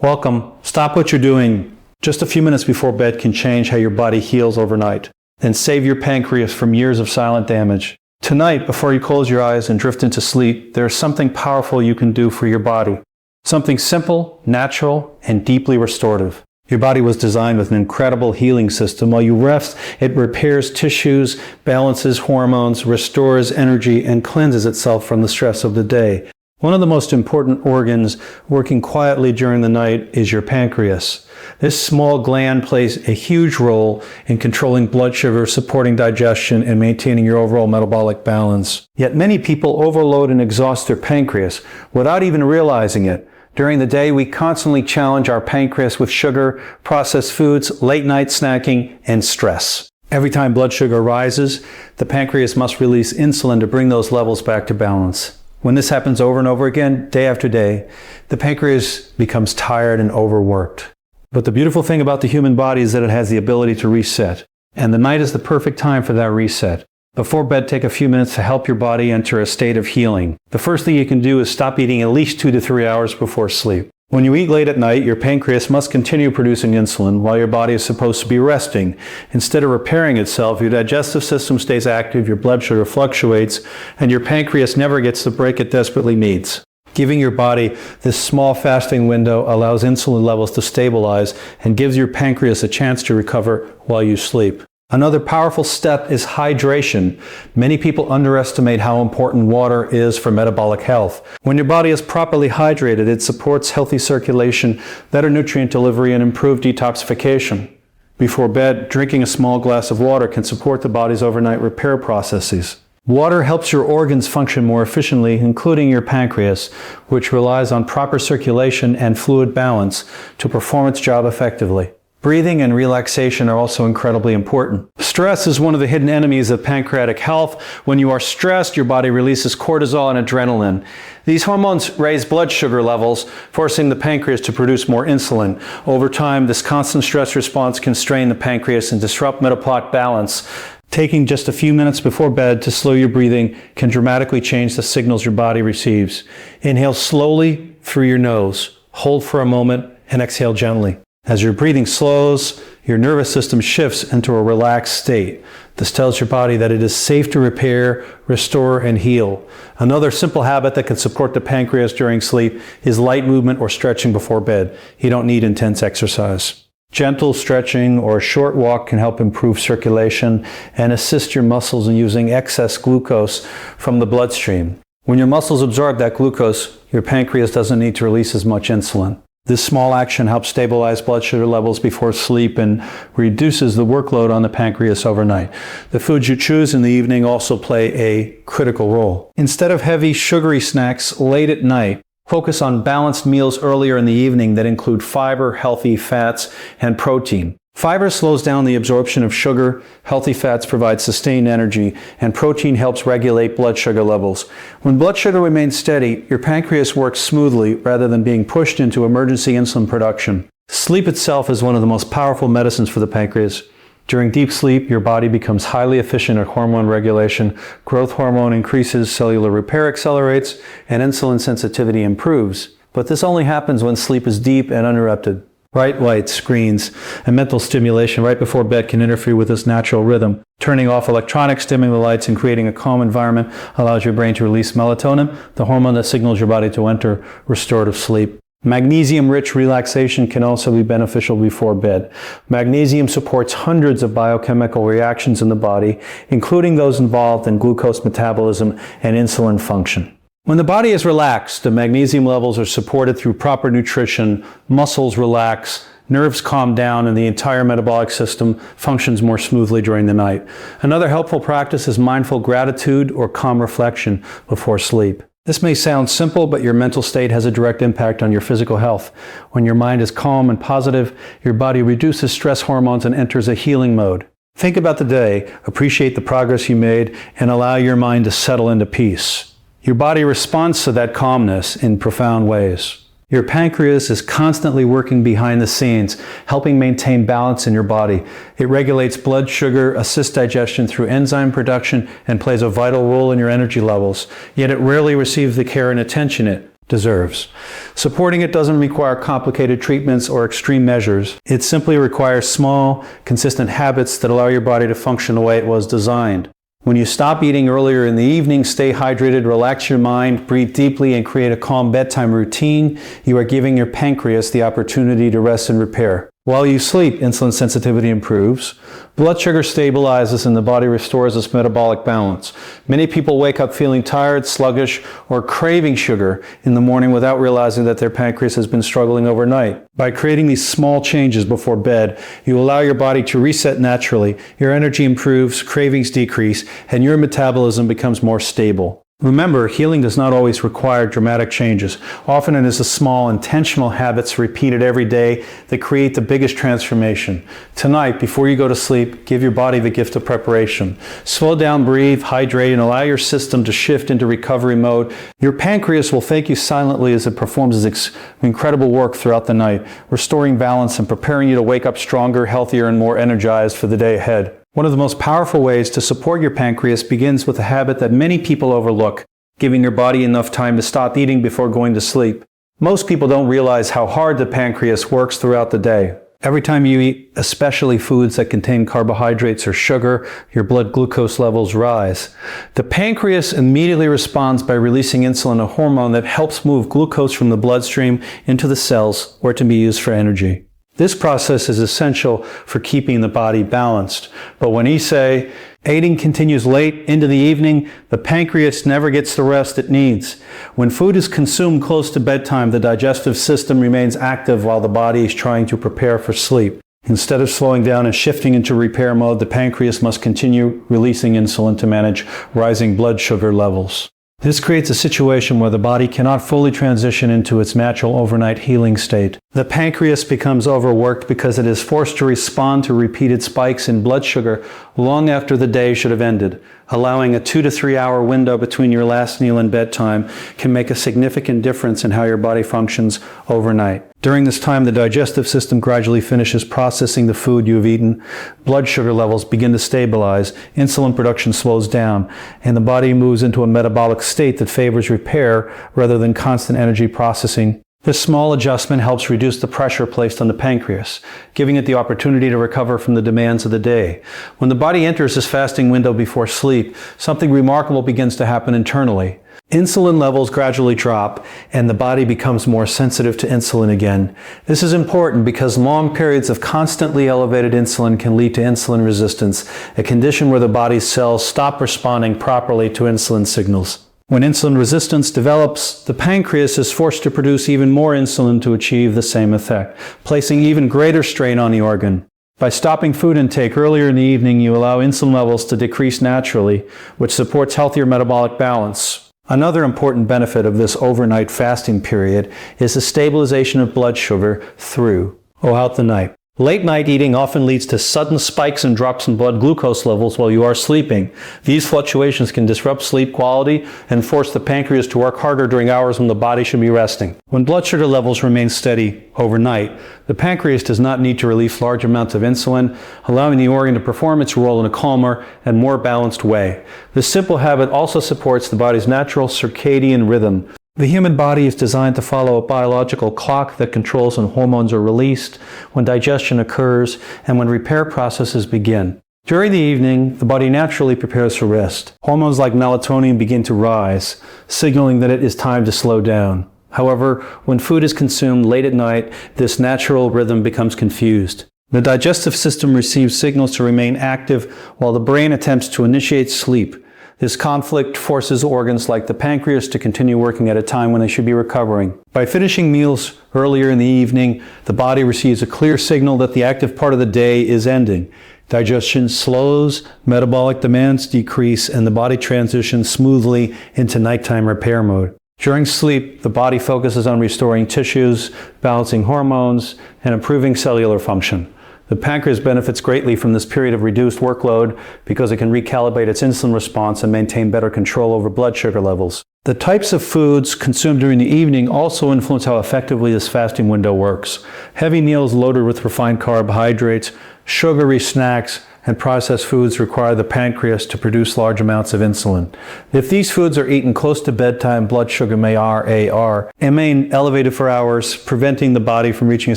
Welcome. Stop what you're doing. Just a few minutes before bed can change how your body heals overnight and save your pancreas from years of silent damage. Tonight, before you close your eyes and drift into sleep, there's something powerful you can do for your body. Something simple, natural, and deeply restorative. Your body was designed with an incredible healing system. While you rest, it repairs tissues, balances hormones, restores energy, and cleanses itself from the stress of the day. One of the most important organs working quietly during the night is your pancreas. This small gland plays a huge role in controlling blood sugar, supporting digestion, and maintaining your overall metabolic balance. Yet many people overload and exhaust their pancreas without even realizing it. During the day, we constantly challenge our pancreas with sugar, processed foods, late-night snacking, and stress. Every time blood sugar rises, the pancreas must release insulin to bring those levels back to balance. When this happens over and over again, day after day, the pancreas becomes tired and overworked. But the beautiful thing about the human body is that it has the ability to reset. And the night is the perfect time for that reset. Before bed, take a few minutes to help your body enter a state of healing. The first thing you can do is stop eating at least 2 to 3 hours before sleep. When you eat late at night, your pancreas must continue producing insulin while your body is supposed to be resting. Instead of repairing itself, your digestive system stays active, your blood sugar fluctuates, and your pancreas never gets the break it desperately needs. Giving your body this small fasting window allows insulin levels to stabilize and gives your pancreas a chance to recover while you sleep. Another powerful step is hydration. Many people underestimate how important water is for metabolic health. When your body is properly hydrated, it supports healthy circulation, better nutrient delivery, and improved detoxification. Before bed, drinking a small glass of water can support the body's overnight repair processes. Water helps your organs function more efficiently, including your pancreas, which relies on proper circulation and fluid balance to perform its job effectively. Breathing and relaxation are also incredibly important. Stress is one of the hidden enemies of pancreatic health. When you are stressed, your body releases cortisol and adrenaline. These hormones raise blood sugar levels, forcing the pancreas to produce more insulin. Over time, this constant stress response can strain the pancreas and disrupt metabolic balance. Taking just a few minutes before bed to slow your breathing can dramatically change the signals your body receives. Inhale slowly through your nose, hold for a moment, and exhale gently. As your breathing slows, your nervous system shifts into a relaxed state. This tells your body that it is safe to repair, restore, and heal. Another simple habit that can support the pancreas during sleep is light movement or stretching before bed. You don't need intense exercise. Gentle stretching or a short walk can help improve circulation and assist your muscles in using excess glucose from the bloodstream. When your muscles absorb that glucose, your pancreas doesn't need to release as much insulin. This small action helps stabilize blood sugar levels before sleep and reduces the workload on the pancreas overnight. The foods you choose in the evening also play a critical role. Instead of heavy, sugary snacks late at night, focus on balanced meals earlier in the evening that include fiber, healthy fats, and protein. Fiber slows down the absorption of sugar, healthy fats provide sustained energy, and protein helps regulate blood sugar levels. When blood sugar remains steady, your pancreas works smoothly rather than being pushed into emergency insulin production. Sleep itself is one of the most powerful medicines for the pancreas. During deep sleep, your body becomes highly efficient at hormone regulation, growth hormone increases, cellular repair accelerates, and insulin sensitivity improves. But this only happens when sleep is deep and uninterrupted. Bright lights, screens, and mental stimulation right before bed can interfere with this natural rhythm. Turning off electronics, dimming the lights, and creating a calm environment allows your brain to release melatonin, the hormone that signals your body to enter restorative sleep. Magnesium-rich relaxation can also be beneficial before bed. Magnesium supports hundreds of biochemical reactions in the body, including those involved in glucose metabolism and insulin function. When the body is relaxed, the magnesium levels are supported through proper nutrition, muscles relax, nerves calm down, and the entire metabolic system functions more smoothly during the night. Another helpful practice is mindful gratitude or calm reflection before sleep. This may sound simple, but your mental state has a direct impact on your physical health. When your mind is calm and positive, your body reduces stress hormones and enters a healing mode. Think about the day, appreciate the progress you made, and allow your mind to settle into peace. Your body responds to that calmness in profound ways. Your pancreas is constantly working behind the scenes, helping maintain balance in your body. It regulates blood sugar, assists digestion through enzyme production, and plays a vital role in your energy levels. Yet it rarely receives the care and attention it deserves. Supporting it doesn't require complicated treatments or extreme measures. It simply requires small, consistent habits that allow your body to function the way it was designed. When you stop eating earlier in the evening, stay hydrated, relax your mind, breathe deeply, and create a calm bedtime routine, you are giving your pancreas the opportunity to rest and repair. While you sleep, insulin sensitivity improves, blood sugar stabilizes, and the body restores its metabolic balance. Many people wake up feeling tired, sluggish, or craving sugar in the morning without realizing that their pancreas has been struggling overnight. By creating these small changes before bed, you allow your body to reset naturally, your energy improves, cravings decrease, and your metabolism becomes more stable. Remember, healing does not always require dramatic changes. Often it is the small, intentional habits repeated every day that create the biggest transformation. Tonight, before you go to sleep, give your body the gift of preparation. Slow down, breathe, hydrate, and allow your system to shift into recovery mode. Your pancreas will thank you silently as it performs its incredible work throughout the night, restoring balance and preparing you to wake up stronger, healthier, and more energized for the day ahead. One of the most powerful ways to support your pancreas begins with a habit that many people overlook, giving your body enough time to stop eating before going to sleep. Most people don't realize how hard the pancreas works throughout the day. Every time you eat, especially foods that contain carbohydrates or sugar, your blood glucose levels rise. The pancreas immediately responds by releasing insulin, a hormone that helps move glucose from the bloodstream into the cells where it can be used for energy. This process is essential for keeping the body balanced. But when you say eating continues late into the evening, the pancreas never gets the rest it needs. When food is consumed close to bedtime, the digestive system remains active while the body is trying to prepare for sleep. Instead of slowing down and shifting into repair mode, the pancreas must continue releasing insulin to manage rising blood sugar levels. This creates a situation where the body cannot fully transition into its natural overnight healing state. The pancreas becomes overworked because it is forced to respond to repeated spikes in blood sugar long after the day should have ended. Allowing a 2 to 3 hour window between your last meal and bedtime can make a significant difference in how your body functions overnight. During this time, the digestive system gradually finishes processing the food you have eaten, blood sugar levels begin to stabilize, insulin production slows down, and the body moves into a metabolic state that favors repair rather than constant energy processing. This small adjustment helps reduce the pressure placed on the pancreas, giving it the opportunity to recover from the demands of the day. When the body enters this fasting window before sleep, something remarkable begins to happen internally. Insulin levels gradually drop, and the body becomes more sensitive to insulin again. This is important because long periods of constantly elevated insulin can lead to insulin resistance, a condition where the body's cells stop responding properly to insulin signals. When insulin resistance develops, the pancreas is forced to produce even more insulin to achieve the same effect, placing even greater strain on the organ. By stopping food intake earlier in the evening, you allow insulin levels to decrease naturally, which supports healthier metabolic balance. Another important benefit of this overnight fasting period is the stabilization of blood sugar throughout the night. Late night eating often leads to sudden spikes and drops in blood glucose levels while you are sleeping. These fluctuations can disrupt sleep quality and force the pancreas to work harder during hours when the body should be resting. When blood sugar levels remain steady overnight, the pancreas does not need to release large amounts of insulin, allowing the organ to perform its role in a calmer and more balanced way. This simple habit also supports the body's natural circadian rhythm. The human body is designed to follow a biological clock that controls when hormones are released, when digestion occurs, and when repair processes begin. During the evening, the body naturally prepares for rest. Hormones like melatonin begin to rise, signaling that it is time to slow down. However, when food is consumed late at night, this natural rhythm becomes confused. The digestive system receives signals to remain active while the brain attempts to initiate sleep. This conflict forces organs like the pancreas to continue working at a time when they should be recovering. By finishing meals earlier in the evening, the body receives a clear signal that the active part of the day is ending. Digestion slows, metabolic demands decrease, and the body transitions smoothly into nighttime repair mode. During sleep, the body focuses on restoring tissues, balancing hormones, and improving cellular function. The pancreas benefits greatly from this period of reduced workload because it can recalibrate its insulin response and maintain better control over blood sugar levels. The types of foods consumed during the evening also influence how effectively this fasting window works. Heavy meals loaded with refined carbohydrates, sugary snacks, and processed foods require the pancreas to produce large amounts of insulin. If these foods are eaten close to bedtime, blood sugar may remain elevated for hours, preventing the body from reaching a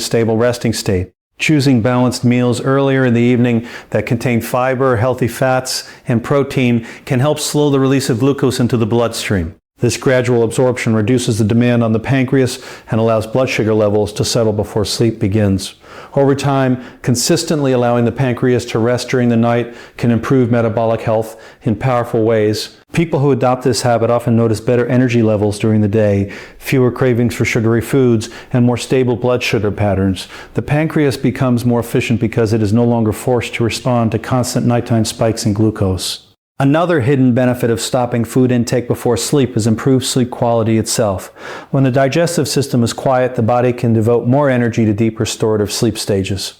stable resting state. Choosing balanced meals earlier in the evening that contain fiber, healthy fats, and protein can help slow the release of glucose into the bloodstream. This gradual absorption reduces the demand on the pancreas and allows blood sugar levels to settle before sleep begins. Over time, consistently allowing the pancreas to rest during the night can improve metabolic health in powerful ways. People who adopt this habit often notice better energy levels during the day, fewer cravings for sugary foods, and more stable blood sugar patterns. The pancreas becomes more efficient because it is no longer forced to respond to constant nighttime spikes in glucose. Another hidden benefit of stopping food intake before sleep is improved sleep quality itself. When the digestive system is quiet, the body can devote more energy to deep restorative sleep stages.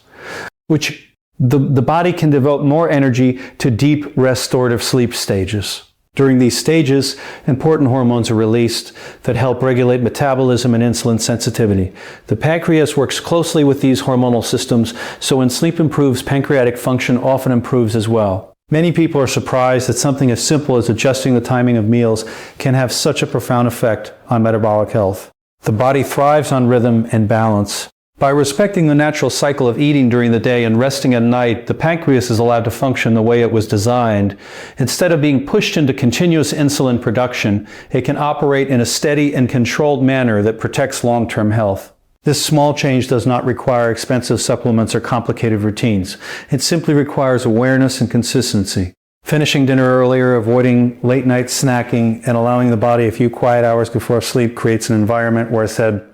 The body can devote more energy to deep restorative sleep stages. During these stages, important hormones are released that help regulate metabolism and insulin sensitivity. The pancreas works closely with these hormonal systems, so when sleep improves, pancreatic function often improves as well. Many people are surprised that something as simple as adjusting the timing of meals can have such a profound effect on metabolic health. The body thrives on rhythm and balance. By respecting the natural cycle of eating during the day and resting at night, the pancreas is allowed to function the way it was designed. Instead of being pushed into continuous insulin production, it can operate in a steady and controlled manner that protects long-term health. This small change does not require expensive supplements or complicated routines. It simply requires awareness and consistency. Finishing dinner earlier, avoiding late-night snacking, and allowing the body a few quiet hours before sleep creates an environment where said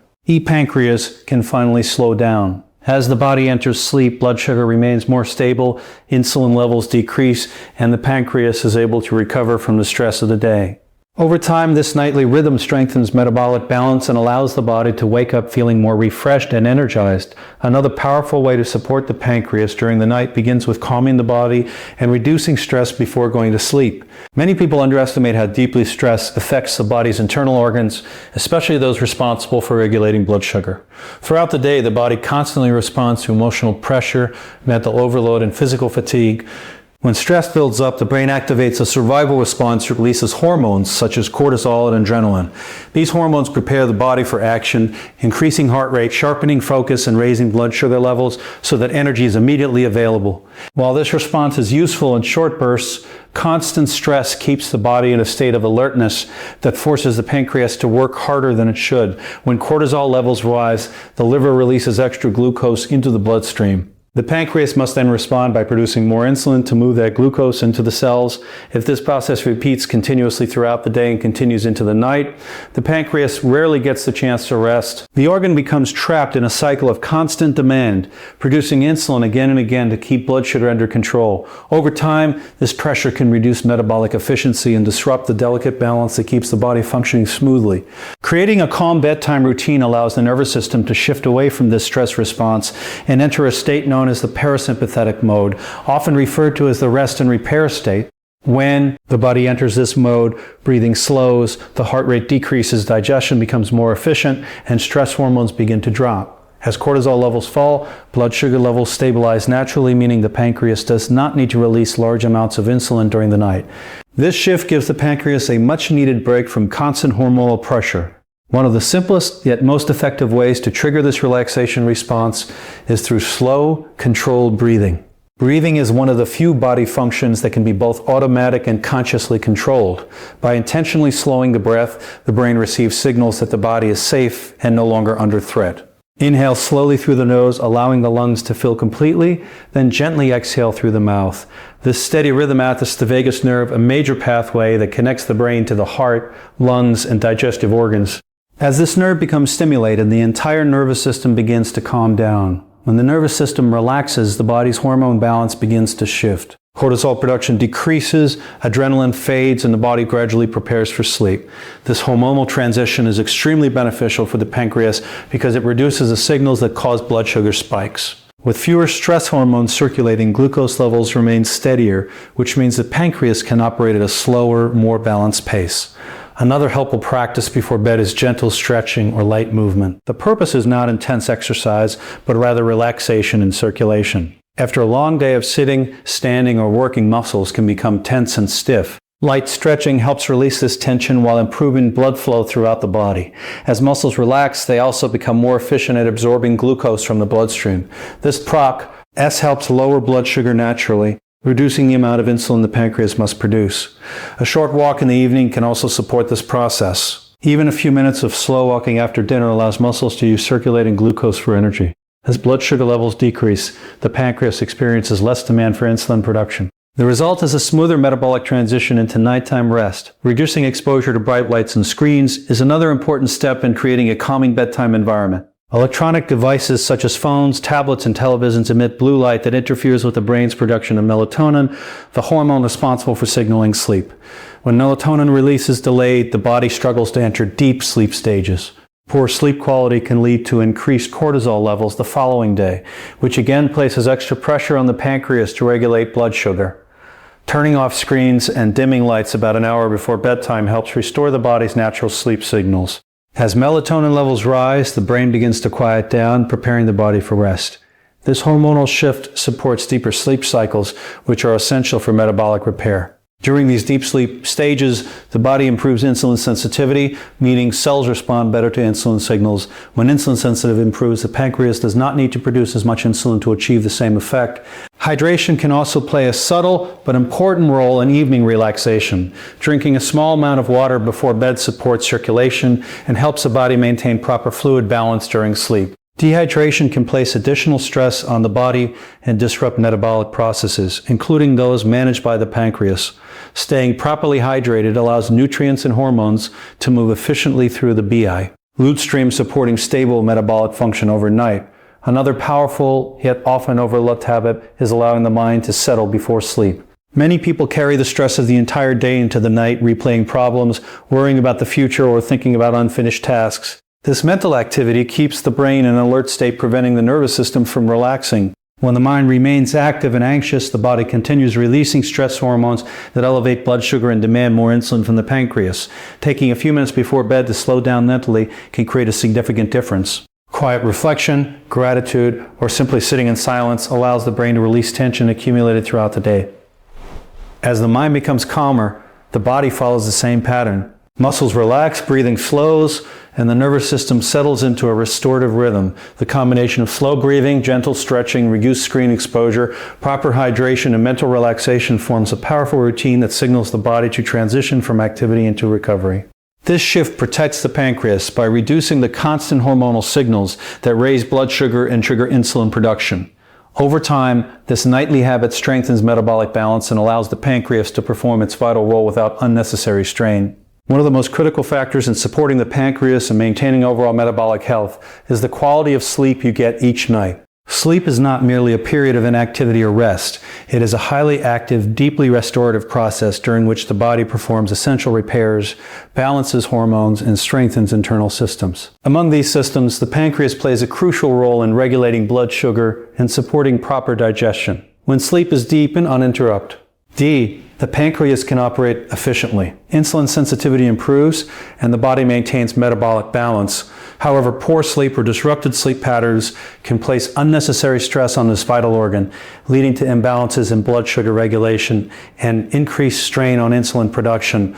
pancreas can finally slow down. As the body enters sleep, blood sugar remains more stable, insulin levels decrease, and the pancreas is able to recover from the stress of the day. Over time, this nightly rhythm strengthens metabolic balance and allows the body to wake up feeling more refreshed and energized. Another powerful way to support the pancreas during the night begins with calming the body and reducing stress before going to sleep. Many people underestimate how deeply stress affects the body's internal organs, especially those responsible for regulating blood sugar. Throughout the day, the body constantly responds to emotional pressure, mental overload, and physical fatigue. When stress builds up, the brain activates a survival response that releases hormones such as cortisol and adrenaline. These hormones prepare the body for action, increasing heart rate, sharpening focus, and raising blood sugar levels so that energy is immediately available. While this response is useful in short bursts, constant stress keeps the body in a state of alertness that forces the pancreas to work harder than it should. When cortisol levels rise, the liver releases extra glucose into the bloodstream. The pancreas must then respond by producing more insulin to move that glucose into the cells. If this process repeats continuously throughout the day and continues into the night, the pancreas rarely gets the chance to rest. The organ becomes trapped in a cycle of constant demand, producing insulin again and again to keep blood sugar under control. Over time, this pressure can reduce metabolic efficiency and disrupt the delicate balance that keeps the body functioning smoothly. Creating a calm bedtime routine allows the nervous system to shift away from this stress response and enter a state known as the parasympathetic mode, often referred to as the rest and repair state. When the body enters this mode, breathing slows, the heart rate decreases, digestion becomes more efficient, and stress hormones begin to drop. As cortisol levels fall, blood sugar levels stabilize naturally, meaning the pancreas does not need to release large amounts of insulin during the night. This shift gives the pancreas a much-needed break from constant hormonal pressure. One of the simplest yet most effective ways to trigger this relaxation response is through slow, controlled breathing. Breathing is one of the few body functions that can be both automatic and consciously controlled. By intentionally slowing the breath, the brain receives signals that the body is safe and no longer under threat. Inhale slowly through the nose, allowing the lungs to fill completely, then gently exhale through the mouth. This steady rhythm activates the vagus nerve, a major pathway that connects the brain to the heart, lungs, and digestive organs. As this nerve becomes stimulated, the entire nervous system begins to calm down. When the nervous system relaxes, the body's hormone balance begins to shift. Cortisol production decreases, adrenaline fades, and the body gradually prepares for sleep. This hormonal transition is extremely beneficial for the pancreas because it reduces the signals that cause blood sugar spikes. With fewer stress hormones circulating, glucose levels remain steadier, which means the pancreas can operate at a slower, more balanced pace. Another helpful practice before bed is gentle stretching or light movement. The purpose is not intense exercise, but rather relaxation and circulation. After a long day of sitting, standing, or working, muscles can become tense and stiff. Light stretching helps release this tension while improving blood flow throughout the body. As muscles relax, they also become more efficient at absorbing glucose from the bloodstream. This process helps lower blood sugar naturally, reducing the amount of insulin the pancreas must produce. A short walk in the evening can also support this process. Even a few minutes of slow walking after dinner allows muscles to use circulating glucose for energy. As blood sugar levels decrease, the pancreas experiences less demand for insulin production. The result is a smoother metabolic transition into nighttime rest. Reducing exposure to bright lights and screens is another important step in creating a calming bedtime environment. Electronic devices such as phones, tablets, and televisions emit blue light that interferes with the brain's production of melatonin, the hormone responsible for signaling sleep. When melatonin release is delayed, the body struggles to enter deep sleep stages. Poor sleep quality can lead to increased cortisol levels the following day, which again places extra pressure on the pancreas to regulate blood sugar. Turning off screens and dimming lights about an hour before bedtime helps restore the body's natural sleep signals. As melatonin levels rise, the brain begins to quiet down, preparing the body for rest. This hormonal shift supports deeper sleep cycles, which are essential for metabolic repair. During these deep sleep stages, the body improves insulin sensitivity, meaning cells respond better to insulin signals. When insulin sensitive improves, the pancreas does not need to produce as much insulin to achieve the same effect. Hydration can also play a subtle but important role in evening relaxation. Drinking a small amount of water before bed supports circulation and helps the body maintain proper fluid balance during sleep. Dehydration can place additional stress on the body and disrupt metabolic processes, including those managed by the pancreas. Staying properly hydrated allows nutrients and hormones to move efficiently through the BI. Lutein stream supporting stable metabolic function overnight. Another powerful yet often overlooked habit is allowing the mind to settle before sleep. Many people carry the stress of the entire day into the night, replaying problems, worrying about the future, or thinking about unfinished tasks. This mental activity keeps the brain in an alert state, preventing the nervous system from relaxing. When the mind remains active and anxious, the body continues releasing stress hormones that elevate blood sugar and demand more insulin from the pancreas. Taking a few minutes before bed to slow down mentally can create a significant difference. Quiet reflection, gratitude, or simply sitting in silence allows the brain to release tension accumulated throughout the day. As the mind becomes calmer, the body follows the same pattern. Muscles relax, breathing slows, and the nervous system settles into a restorative rhythm. The combination of slow breathing, gentle stretching, reduced screen exposure, proper hydration, and mental relaxation forms a powerful routine that signals the body to transition from activity into recovery. This shift protects the pancreas by reducing the constant hormonal signals that raise blood sugar and trigger insulin production. Over time, this nightly habit strengthens metabolic balance and allows the pancreas to perform its vital role without unnecessary strain. One of the most critical factors in supporting the pancreas and maintaining overall metabolic health is the quality of sleep you get each night. Sleep is not merely a period of inactivity or rest. It is a highly active, deeply restorative process during which the body performs essential repairs, balances hormones, and strengthens internal systems. Among these systems, the pancreas plays a crucial role in regulating blood sugar and supporting proper digestion. When sleep is deep and uninterrupted, the pancreas can operate efficiently. Insulin sensitivity improves, and the body maintains metabolic balance. However, poor sleep or disrupted sleep patterns can place unnecessary stress on this vital organ, leading to imbalances in blood sugar regulation and increased strain on insulin production.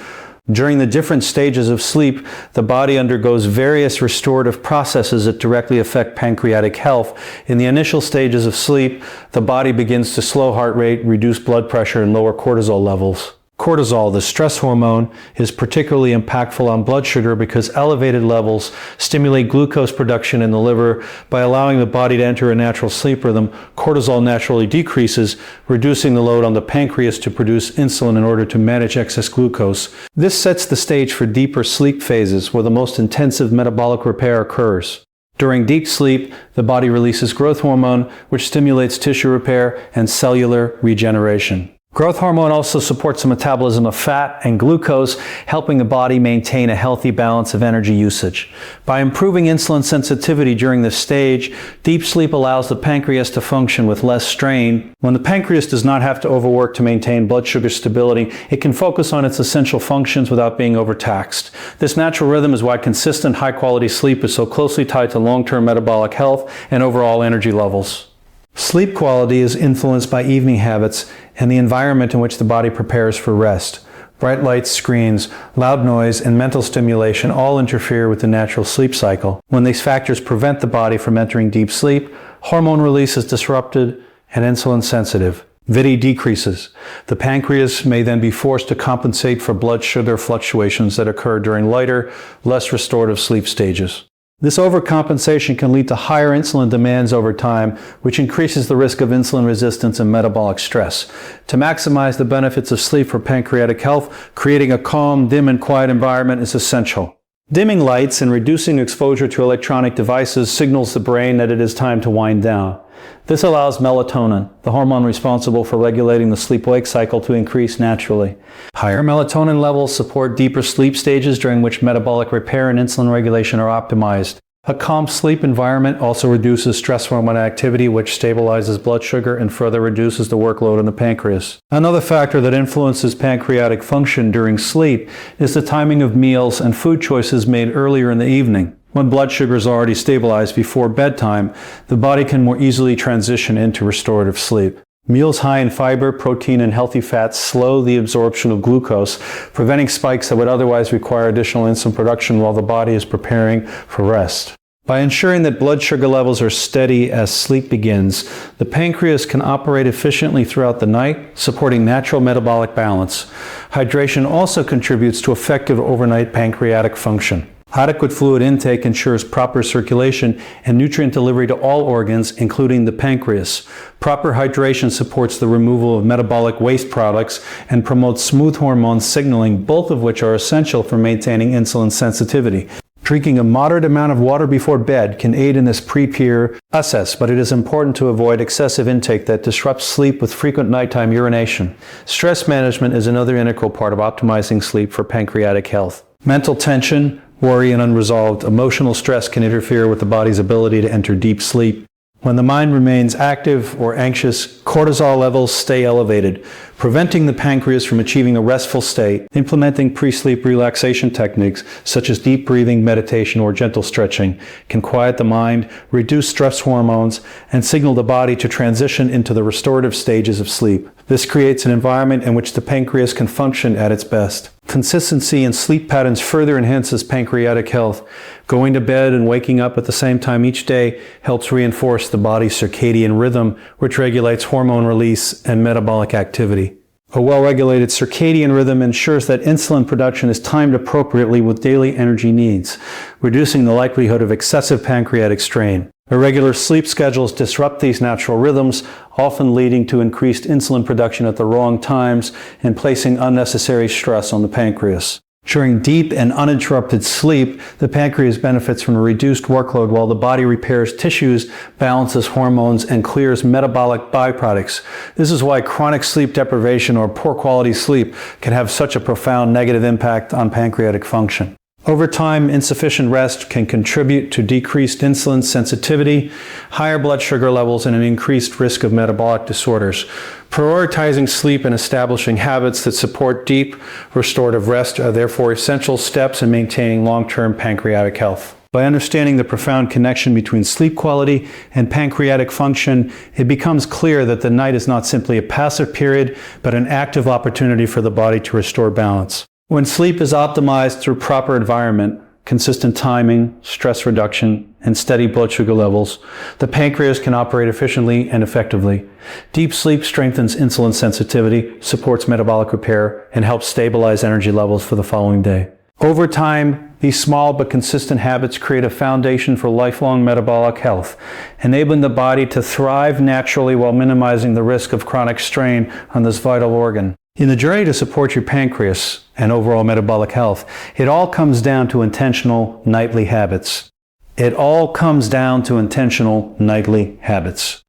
During the different stages of sleep, the body undergoes various restorative processes that directly affect pancreatic health. In the initial stages of sleep, the body begins to slow heart rate, reduce blood pressure, and lower cortisol levels. Cortisol, the stress hormone, is particularly impactful on blood sugar because elevated levels stimulate glucose production in the liver. By allowing the body to enter a natural sleep rhythm, cortisol naturally decreases, reducing the load on the pancreas to produce insulin in order to manage excess glucose. This sets the stage for deeper sleep phases where the most intensive metabolic repair occurs. During deep sleep, the body releases growth hormone, which stimulates tissue repair and cellular regeneration. Growth hormone also supports the metabolism of fat and glucose, helping the body maintain a healthy balance of energy usage. By improving insulin sensitivity during this stage, deep sleep allows the pancreas to function with less strain. When the pancreas does not have to overwork to maintain blood sugar stability, it can focus on its essential functions without being overtaxed. This natural rhythm is why consistent, high-quality sleep is so closely tied to long-term metabolic health and overall energy levels. Sleep quality is influenced by evening habits and the environment in which the body prepares for rest. Bright lights, screens, loud noise, and mental stimulation all interfere with the natural sleep cycle. When these factors prevent the body from entering deep sleep, hormone release is disrupted and insulin sensitive. Vidi decreases. The pancreas may then be forced to compensate for blood sugar fluctuations that occur during lighter, less restorative sleep stages. This overcompensation can lead to higher insulin demands over time, which increases the risk of insulin resistance and metabolic stress. To maximize the benefits of sleep for pancreatic health, creating a calm, dim, and quiet environment is essential. Dimming lights and reducing exposure to electronic devices signals the brain that it is time to wind down. This allows melatonin, the hormone responsible for regulating the sleep-wake cycle, to increase naturally. Higher melatonin levels support deeper sleep stages during which metabolic repair and insulin regulation are optimized. A calm sleep environment also reduces stress hormone activity, which stabilizes blood sugar and further reduces the workload on the pancreas. Another factor that influences pancreatic function during sleep is the timing of meals and food choices made earlier in the evening. When blood sugar is already stabilized before bedtime, the body can more easily transition into restorative sleep. Meals high in fiber, protein, and healthy fats slow the absorption of glucose, preventing spikes that would otherwise require additional insulin production while the body is preparing for rest. By ensuring that blood sugar levels are steady as sleep begins, the pancreas can operate efficiently throughout the night, supporting natural metabolic balance. Hydration also contributes to effective overnight pancreatic function. Adequate fluid intake ensures proper circulation and nutrient delivery to all organs, including the pancreas. Proper hydration supports the removal of metabolic waste products and promotes smooth hormone signaling, both of which are essential for maintaining insulin sensitivity. Drinking a moderate amount of water before bed can aid in this pre-peer process, but it is important to avoid excessive intake that disrupts sleep with frequent nighttime urination. Stress management is another integral part of optimizing sleep for pancreatic health. Mental tension, worry, and unresolved emotional stress can interfere with the body's ability to enter deep sleep. When the mind remains active or anxious, cortisol levels stay elevated, preventing the pancreas from achieving a restful state. Implementing pre-sleep relaxation techniques such as deep breathing, meditation, or gentle stretching can quiet the mind, reduce stress hormones, and signal the body to transition into the restorative stages of sleep. This creates an environment in which the pancreas can function at its best. Consistency in sleep patterns further enhances pancreatic health. Going to bed and waking up at the same time each day helps reinforce the body's circadian rhythm, which regulates hormone release and metabolic activity. A well-regulated circadian rhythm ensures that insulin production is timed appropriately with daily energy needs, reducing the likelihood of excessive pancreatic strain. Irregular sleep schedules disrupt these natural rhythms, often leading to increased insulin production at the wrong times and placing unnecessary stress on the pancreas. During deep and uninterrupted sleep, the pancreas benefits from a reduced workload while the body repairs tissues, balances hormones, and clears metabolic byproducts. This is why chronic sleep deprivation or poor quality sleep can have such a profound negative impact on pancreatic function. Over time, insufficient rest can contribute to decreased insulin sensitivity, higher blood sugar levels, and an increased risk of metabolic disorders. Prioritizing sleep and establishing habits that support deep, restorative rest are therefore essential steps in maintaining long-term pancreatic health. By understanding the profound connection between sleep quality and pancreatic function, it becomes clear that the night is not simply a passive period, but an active opportunity for the body to restore balance. When sleep is optimized through proper environment, consistent timing, stress reduction, and steady blood sugar levels, the pancreas can operate efficiently and effectively. Deep sleep strengthens insulin sensitivity, supports metabolic repair, and helps stabilize energy levels for the following day. Over time, these small but consistent habits create a foundation for lifelong metabolic health, enabling the body to thrive naturally while minimizing the risk of chronic strain on this vital organ. In the journey to support your pancreas and overall metabolic health, it all comes down to intentional nightly habits.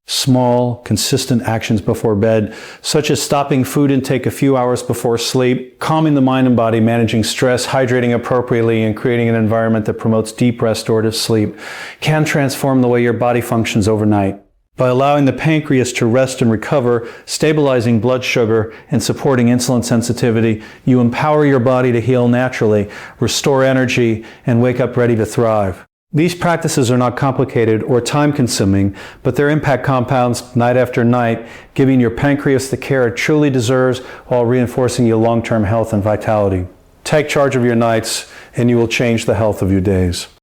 Small, consistent actions before bed, such as stopping food intake a few hours before sleep, calming the mind and body, managing stress, hydrating appropriately, and creating an environment that promotes deep restorative sleep, can transform the way your body functions overnight. By allowing the pancreas to rest and recover, stabilizing blood sugar, and supporting insulin sensitivity, you empower your body to heal naturally, restore energy, and wake up ready to thrive. These practices are not complicated or time-consuming, but their impact compounds night after night, giving your pancreas the care it truly deserves while reinforcing your long-term health and vitality. Take charge of your nights, and you will change the health of your days.